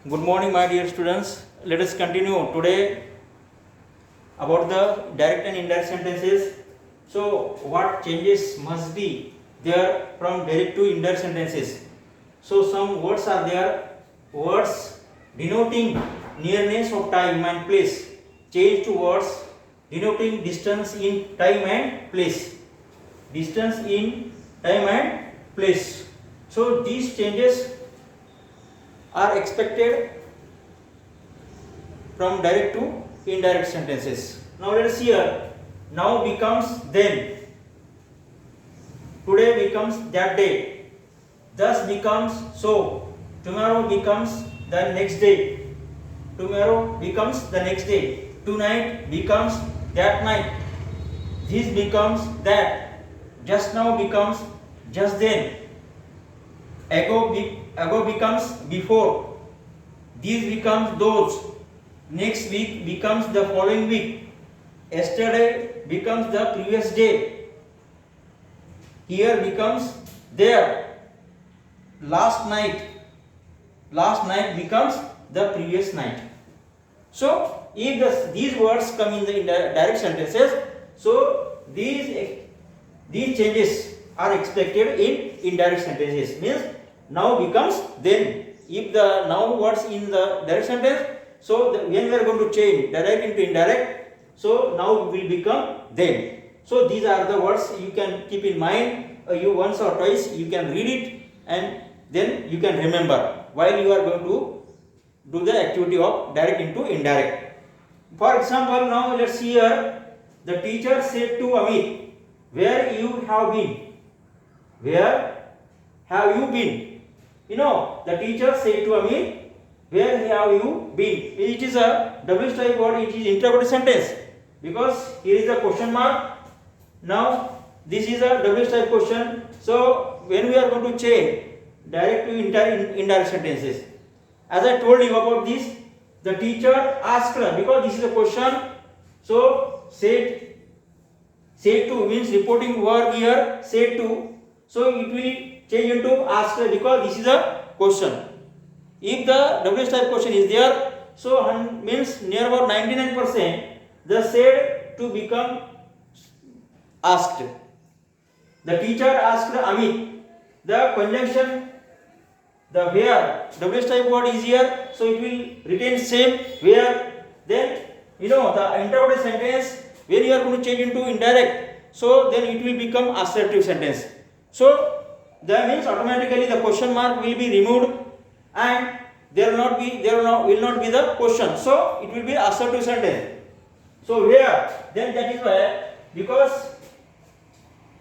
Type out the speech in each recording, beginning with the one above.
Good morning, my dear students. Let us continue today about the direct and indirect sentences. So, what changes must be there from direct to indirect sentences? So, some words are there, words denoting nearness of time and place, change to words denoting distance in time and place. Distance in time and place. So, these changes are expected from direct to indirect sentences. Now let us see here. Now becomes then. Today becomes that day. Thus becomes so. Tomorrow becomes the next day. Tomorrow becomes the next day. Tonight becomes that night. This becomes that. Just now becomes just then. Ago becomes before. These becomes those. Next week becomes the following week. Yesterday becomes the previous day. Here becomes there. Last night becomes the previous night. So if these words come in the direct sentences, so these changes are expected in indirect sentences. Means now becomes then. If the now words in the direct sentence, so when we are going to change direct into indirect, so now will become then. So these are the words you can keep in mind. You once or twice you can read it and then you can remember while you are going to do the activity of direct into indirect. For example, now let's see here. The teacher said to Amit, "Where you have been? Where have you been?" You know, the teacher said to Amit, "Where have you been?" It is a double type word. It is interrogative sentence because here is a question mark. Now this is a double type question. So when we are going to change direct to indirect sentences, as I told you about this, the teacher asked her, because this is a question. So said to means reporting verb here, said to. So it will change into asked because this is a question. If the double type question is there, so means near about 99% the said to become asked. The teacher asked Amit. The conjunction, the where, double type word is here, so it will retain same where. Then the interrogative sentence, when you are going to change into indirect, so then it will become assertive sentence. So that means automatically the question mark will be removed and there will not be the question. So it will be assertive sentence. So where, then that is why, because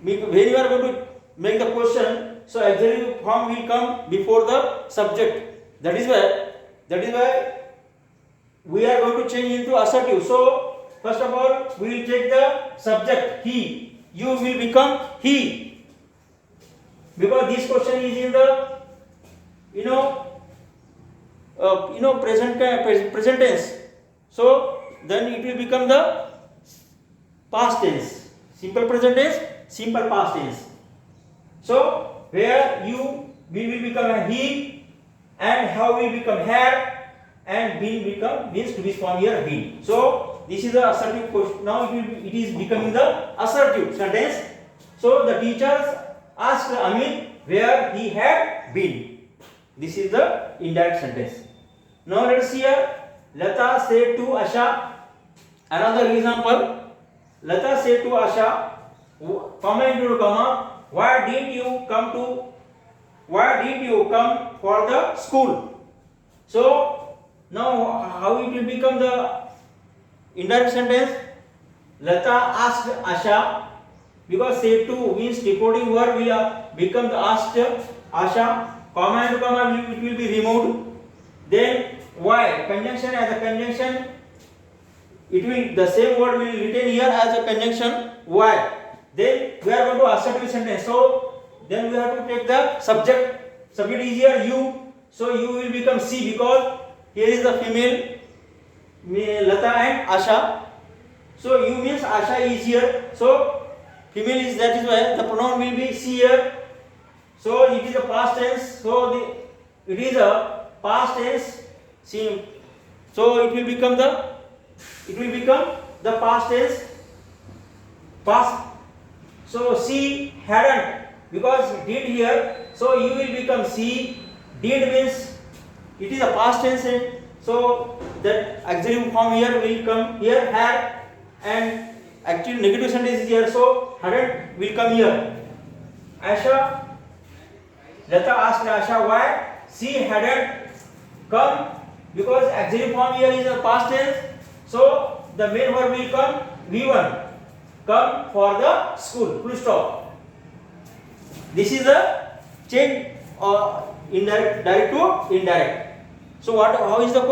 when you are going to make the question, so auxiliary form will come before the subject. That is why we are going to change into assertive. So first of all we will take the subject he. You will become he. Because this question is in the present tense, so then it will become the past tense, simple present tense, simple past tense. So where we will become a he, and how will become had, and will become means to be formed here been. So this is the assertive question. Now it is becoming the assertive sentence. So the teachers asked Amit where he had been. This is the indirect sentence. Now let's see here. Lata said to Asha. Another example. Lata said to Asha, comma into comma, why did you come for the school? So now how it will become the indirect sentence? Lata asked Asha, because said to means reporting verb will become the asked Asha, comma and comma it will be removed. Then why, conjunction, as a conjunction it will, the same word will retain here as a conjunction why. Then we are going to assertive sentence, so then we have to take the subject is here you, so you will become she, because here is the female Lata and Asha, so you means Asha is here, so female is, that is why the pronoun will be she here. So it is a past tense, so it is a past tense See, so it will become the past tense. Past. So she hadn't, because did here. So you will become she. Did means it is a past tense. So that auxiliary form here will come here, had, and actually negative sentence is here. So hadn't will come here. Asha, Lata asked Asha why she hadn't come, because auxiliary form here is a past tense. So the main verb will come V1. Come for the school. Full stop. This is a change indirect, direct to indirect. So what? How is the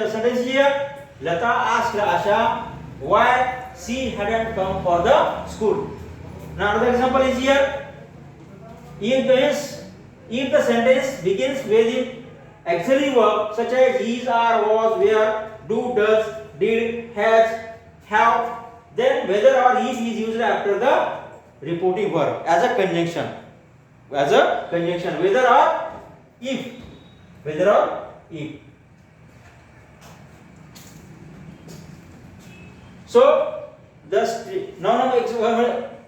sentence here? Lata asked Asha why she hadn't come for the school. Now another example is here. If the sentence begins with auxiliary verb such as is, are, was, were, do, does, did, has, have, then whether or is used after the reporting verb as a conjunction. Whether or if. So now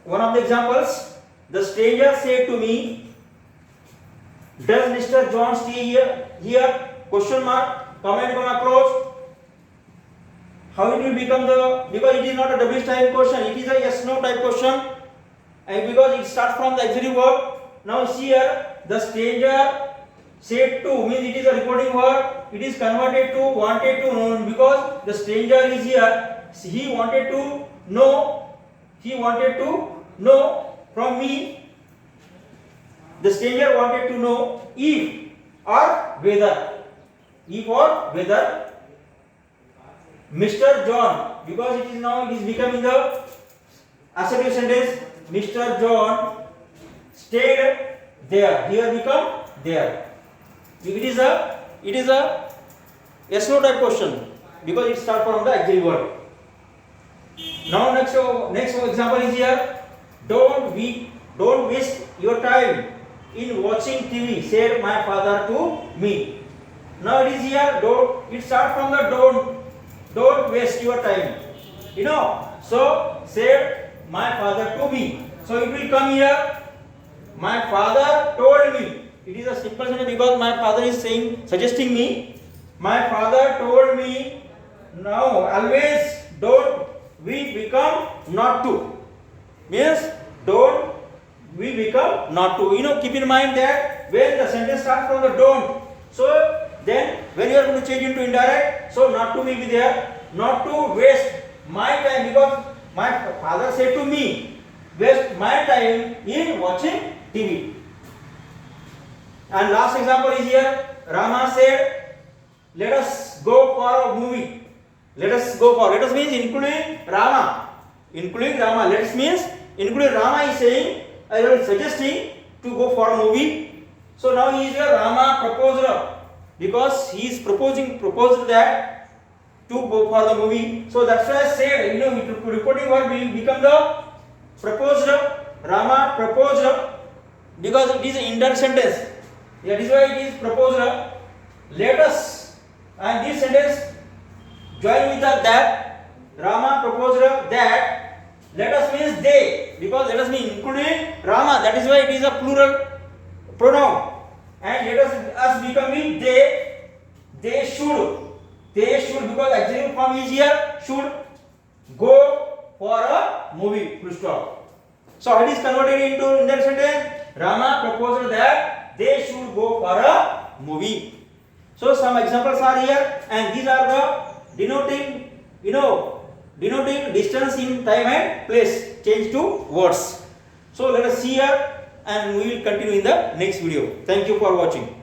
one of the examples. The stranger said to me, does Mr. John stay here? Question mark. Comment comma close. How it will become because it is not a WH type question, it is a yes no type question, and because it starts from the auxiliary verb. Now here the stranger said to means it is a reporting verb, it is converted to wanted to know, because the stranger is here. He wanted to know from me. The stranger wanted to know if or whether Mr. John, because it is becoming the assertive sentence. Mr. John stayed there. Here become there. It is a yes no type question because it starts from the auxiliary verb. Now next example is here. Don't waste your time in watching TV, said my father to me. Now it is here. It starts from the don't waste your time. So said my father to me. So it will come here. My father told me. It is a simple sentence because my father is suggesting me. My father told me. Now always don't we become not to. Means don't we become not to. Keep in mind that when the sentence starts from the don't. So then when you are going to change into indirect, so not to will be there. Not to waste my time, because my father said to me, waste my time in watching TV. And last example is here. Rama said, let us go for a movie. Let us means including Rama. Let us means including Rama is saying, I am suggesting to go for a movie. So now he is a Rama proposer, because he is proposed that to go for the movie. So that's why I said, reporting verb will become the proposed. Rama proposed, because it is an indirect sentence. That is why it is proposed. Let us, and this sentence join with that. Rama proposed that. Let us means they, because let us means including Rama. That is why it is a plural pronoun. And let us becoming they. They should, because auxiliary form is here, should go for a movie. Full stop. So it is converted into indirect sentence. Rama proposed that they should go for a movie. So some examples are here, and these are the denoting distance in time and place, change to words. So let us see here, and we will continue in the next video. Thank you for watching.